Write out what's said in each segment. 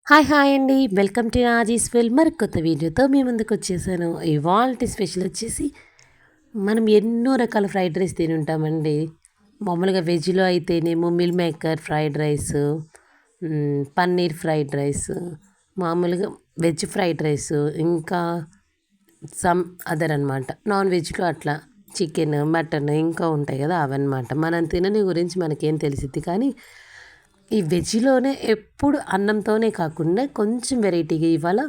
Hi అండి. Welcome to Nazis fill మరి కొత్త వీడియోతో మీ ముందుకొచ్చేసాను. ఇవాల్టి స్పెషల్ వచ్చేసి మనం ఎన్నో రకాల ఫ్రైడ్ రైస్ తిని ఉంటామండి. మామూలుగా వెజ్‌లో అయితేనేమో meal maker fried rice, paneer fried rice, మామూలుగా వెజ్ ఫ్రైడ్ రైసు, ఇంకా సమ్ అదర్ అనమాట. నాన్ వెజ్‌లో అట్లా చికెన్, మటన్ ఇంకా ఉంటాయి కదా! అవన్నమాట. మనం తినని గురించి మనకేం తెలిసిద్ది కానీ ఈ వెజ్‌లోనే ఎప్పుడు అన్నంతోనే కాకుండా కొంచెం వెరైటీగా ఇవాళ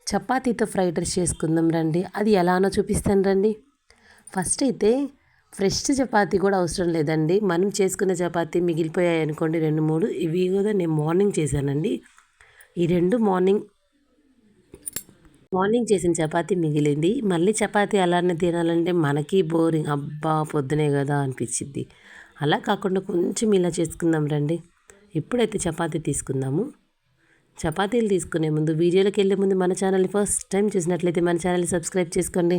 చపాతీతో ఫ్రైడ్ రైస్ చేసుకుందాం రండి. అది ఎలానో చూపిస్తాను రండి. ఫస్ట్ అయితే ఫ్రెష్ చపాతీ కూడా అవసరం లేదండి. మనం చేసుకున్న చపాతీ మిగిలిపోయాయి అనుకోండి 2, 3 ఇవి కూడా నేను మార్నింగ్ చేశానండి. ఈ 2 మార్నింగ్ చేసిన చపాతీ మిగిలింది. మళ్ళీ చపాతీ అలానే తినాలంటే మనకి బోరింగ్. అబ్బా! పొద్దునే కదా అనిపించిద్ది. అలా కాకుండా కొంచెం ఇలా చేసుకుందాం రండి. ఇప్పుడైతే చపాతీ తీసుకుందాము. చపాతీలు తీసుకునే ముందు వీడియోలోకెళ్ళే ముందు మన ఛానల్ని ఫస్ట్ టైం చూసినట్లయితే మన ఛానల్ని సబ్స్క్రైబ్ చేసుకోండి.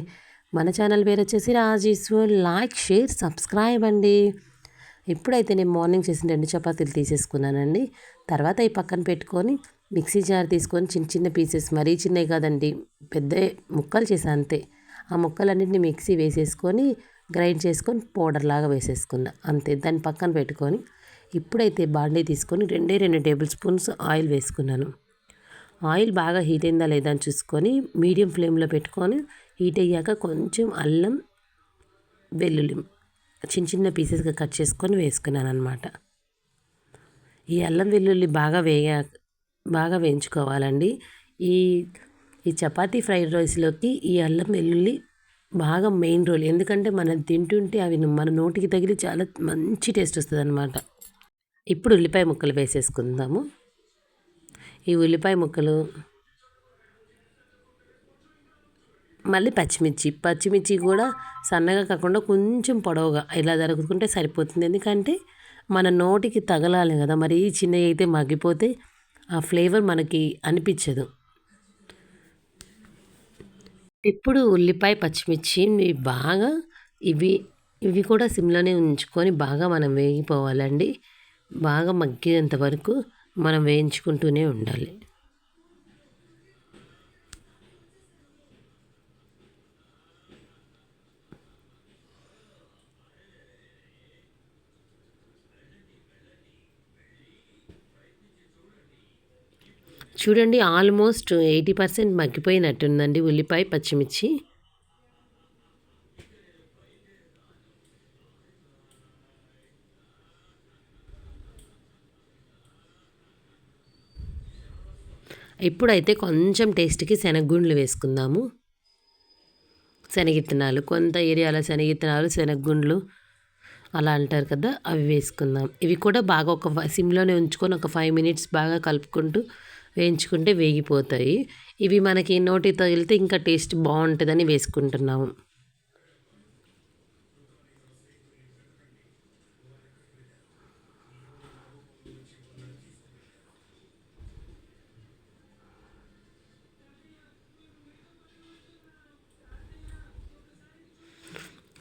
మన ఛానల్ పేరు వచ్చేసి రాజేశ్వర్. లైక్, షేర్, సబ్స్క్రైబ్ అండి. ఇప్పుడైతే నేను మార్నింగ్ చేసిన 2 చపాతీలు తీసేసుకున్నానండి. తర్వాత ఈ పక్కన పెట్టుకొని మిక్సీ జార్ తీసుకొని చిన్న చిన్న పీసెస్, మరీ చిన్నవి కాదండి, పెద్ద ముక్కలు చేసా అంతే. ఆ ముక్కలన్నింటినీ మిక్సీ వేసేసుకొని గ్రైండ్ చేసుకొని పౌడర్ లాగా వేసేసుకున్నా అంతే. దాన్ని పక్కన పెట్టుకొని ఇప్పుడైతే బాండీ తీసుకొని 2 టేబుల్ స్పూన్స్ ఆయిల్ వేసుకున్నాను. ఆయిల్ బాగా హీట్ అయిందా లేదా అని చూసుకొని మీడియం ఫ్లేమ్లో పెట్టుకొని హీట్ అయ్యాక కొంచెం అల్లం, వెల్లుల్లి చిన్న చిన్న పీసెస్గా కట్ చేసుకొని వేసుకున్నాను అనమాట. ఈ అల్లం వెల్లుల్లి బాగా వేయించుకోవాలండి. ఈ ఈ చపాతీ ఫ్రైడ్ రైస్లోకి ఈ అల్లం వెల్లుల్లి బాగా మెయిన్ రోల్. ఎందుకంటే మనం తింటుంటే అవి మన నోటికి తగిలి చాలా మంచి టేస్ట్ వస్తుంది అనమాట. ఇప్పుడు ఉల్లిపాయ ముక్కలు వేసేసుకుందాము. ఈ ఉల్లిపాయ ముక్కలు, మళ్ళీ పచ్చిమిర్చి కూడా సన్నగా కాకుండా కొంచెం పొడవుగా ఇలా జరుగుతుంటే సరిపోతుంది. ఎందుకంటే మన నోటికి తగలాలి కదా, మరి చిన్నవి అయితే మగ్గిపోతే ఆ ఫ్లేవర్ మనకి అనిపించదు. ఇప్పుడు ఉల్లిపాయ, పచ్చిమిర్చి బాగా ఇవి ఇవి కూడా సిమ్లోనే ఉంచుకొని బాగా మనం వేగిపోవాలండి. బాగా మగ్గేంత వరకు మనం వేయించుకుంటూనే ఉండాలి. చూడండి, ఆల్మోస్ట్ 80% మగ్గిపోయినట్టుందండి ఉల్లిపాయ, పచ్చిమిర్చి. ఇప్పుడైతే కొంచెం టేస్ట్కి శనగగుండ్లు వేసుకుందాము. శనగిత్తనాలు, కొంత ఏరియాలో శనగిత్తనాలు, శనగగుండ్లు అలా అంటారు కదా, అవి వేసుకుందాం. ఇవి కూడా బాగా సిమ్లోనే ఉంచుకొని ఒక 5 మినిట్స్ బాగా కలుపుకుంటూ వేయించుకుంటే వేగిపోతాయి. ఇవి మనకి నోటికి తగిలితే ఇంకా టేస్ట్ బాగుంటుందని వేసుకుంటున్నాము.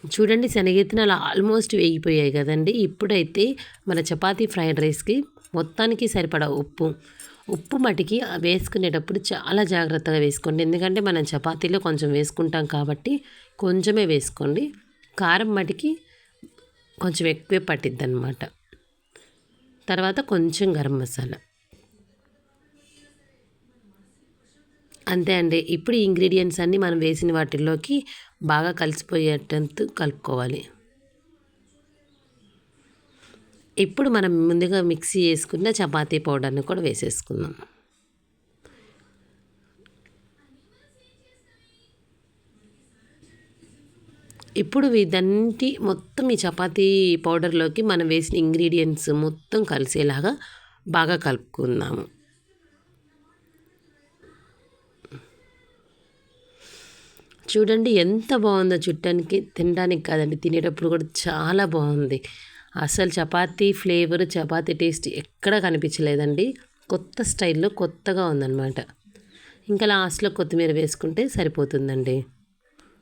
చూడండి, శనగిత్తనాలు ఆల్మోస్ట్ వేగిపోయాయి కదండి. ఇప్పుడైతే మన చపాతీ ఫ్రైడ్ రైస్కి మొత్తానికి సరిపడా ఉప్పు మటికి వేసుకునేటప్పుడు చాలా జాగ్రత్తగా వేసుకోండి. ఎందుకంటే మనం చపాతీలో కొంచెం వేసుకుంటాం కాబట్టి కొంచెమే వేసుకోండి. కారం మటికి కొంచెం ఎక్కువే పట్టిద్ది అనమాట. తర్వాత కొంచెం గరం మసాలా, అంతే అండి. ఇప్పుడు ఈ ఇంగ్రీడియంట్స్ అన్నీ మనం వేసిన వాటిల్లోకి బాగా కలిసిపోయేటట్టు కలుపుకోవాలి. ఇప్పుడు మనం ముందుగా మిక్సీ చేసుకున్న చపాతీ పౌడర్ని కూడా వేసేసుకుందాం. ఇప్పుడు ఇదంతా మొత్తం ఈ చపాతీ పౌడర్లోకి మనం వేసిన ఇంగ్రీడియంట్స్ మొత్తం కలిసేలాగా బాగా కలుపుకుందాము. చూడండి ఎంత బాగుందో, చుట్టానికి తినడానికి కాదండి, తినేటప్పుడు కూడా చాలా బాగుంది. అసలు చపాతీ ఫ్లేవర్, చపాతీ టేస్ట్ ఎక్కడా కనిపించలేదండి. కొత్త స్టైల్లో కొత్తగా ఉందన్నమాట. ఇంకా లాస్ట్లో కొత్తిమీర వేసుకుంటే సరిపోతుందండి.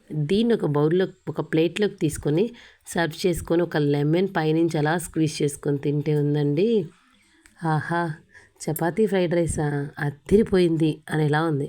దీన్ని ఒక ప్లేట్లోకి తీసుకొని సర్వ్ చేసుకొని ఒక లెమన్ పైనుంచి అలా స్క్వీజ్ చేసుకొని తింటే ఉందండి, ఆహా! చపాతీ ఫ్రైడ్ రైసా అద్దిరిపోయింది అనేలా ఉంది.